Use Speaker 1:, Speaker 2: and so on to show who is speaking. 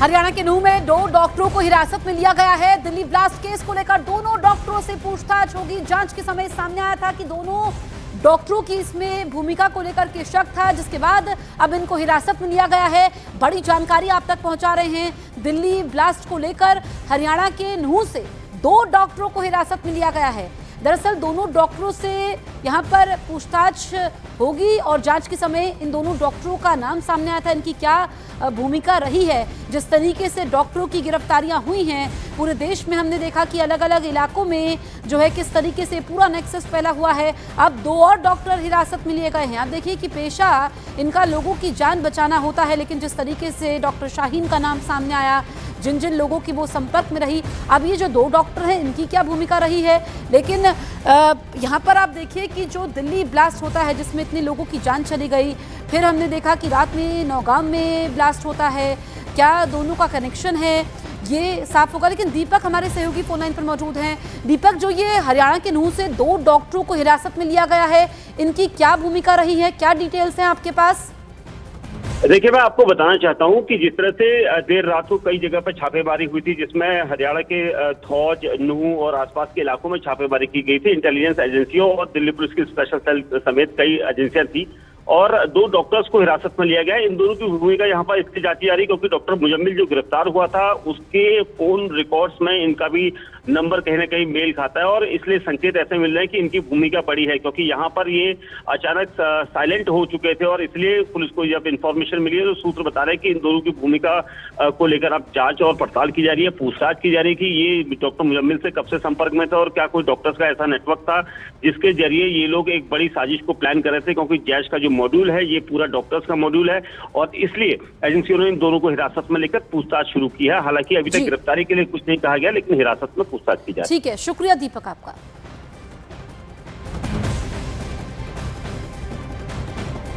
Speaker 1: हरियाणा के नूंह में 2 डॉक्टरों को हिरासत में लिया गया है। दिल्ली ब्लास्ट केस को लेकर दोनों डॉक्टरों से पूछताछ होगी। जांच के समय सामने आया था कि दोनों डॉक्टरों की इसमें भूमिका को लेकर के शक था, जिसके बाद अब इनको हिरासत में लिया गया है। बड़ी जानकारी आप तक पहुंचा रहे हैं। दिल्ली ब्लास्ट को लेकर हरियाणा के नूंह से 2 डॉक्टरों को हिरासत में लिया गया है। दरअसल दोनों डॉक्टरों से यहां पर पूछताछ होगी और जांच के समय इन दोनों डॉक्टरों का नाम सामने आया था, इनकी क्या भूमिका रही है। जिस तरीके से डॉक्टरों की गिरफ्तारियां हुई हैं पूरे देश में, हमने देखा कि अलग अलग इलाकों में जो है किस तरीके से पूरा नेक्सस फैला हुआ है। अब 2 और डॉक्टर हिरासत में लिए गए हैं। आप देखिए कि पेशा इनका लोगों की जान बचाना होता है, लेकिन जिस तरीके से डॉक्टर शाहीन का नाम सामने आया, जिन जिन लोगों की वो संपर्क में रही, अब ये जो 2 डॉक्टर हैं इनकी क्या भूमिका रही है। लेकिन यहाँ पर आप देखिए कि जो दिल्ली ब्लास्ट होता है जिसमें इतने लोगों की जान चली गई, फिर हमने देखा कि रात में नौगाम में ब्लास्ट होता है, क्या दोनों का कनेक्शन है ये साफ होगा। लेकिन दीपक हमारे सहयोगी फोन लाइन पर मौजूद हैं। दीपक, जो ये हरियाणा के नूंह से 2 डॉक्टरों को हिरासत में लिया गया है, इनकी क्या भूमिका रही है, क्या डिटेल्स हैं आपके पास?
Speaker 2: देखिए, मैं आपको बताना चाहता हूं कि जिस तरह से देर रात को कई जगह पर छापेमारी हुई थी, जिसमें हरियाणा के थौज, नूंह और आसपास के इलाकों में छापेमारी की गई थी। इंटेलिजेंस एजेंसियों और दिल्ली पुलिस की स्पेशल सेल समेत कई एजेंसियां थी और 2 डॉक्टर्स को हिरासत में लिया गया। इन दोनों की भूमिका यहाँ पर इसलिए जांची जा रही क्योंकि डॉक्टर मुजम्मिल जो गिरफ्तार हुआ था उसके फोन रिकॉर्ड्स में इनका भी नंबर कहीं ना कहीं मेल खाता है और इसलिए संकेत ऐसे मिल रहे हैं कि इनकी भूमिका बड़ी है, क्योंकि यहाँ पर ये अचानक साइलेंट हो चुके थे और इसलिए पुलिस को जब इन्फॉर्मेशन मिली है तो सूत्र बता रहे हैं कि इन दोनों की भूमिका को लेकर अब जांच और पड़ताल की जा रही है, पूछताछ की जा रही है कि ये डॉक्टर मुजम्मिल से कब से संपर्क में था और क्या कोई डॉक्टर्स का ऐसा नेटवर्क था जिसके जरिए ये लोग एक बड़ी साजिश को प्लान कर रहे थे, क्योंकि जैश का जो मॉड्यूल है ये पूरा डॉक्टर्स का मॉड्यूल है और इसलिए एजेंसियों ने इन दोनों को हिरासत में लेकर पूछताछ शुरू की है। हालांकि अभी तक गिरफ्तारी के लिए कुछ नहीं कहा गया, लेकिन हिरासत में पूछताछ की जा रही है।
Speaker 1: ठीक है, शुक्रिया दीपक आपका।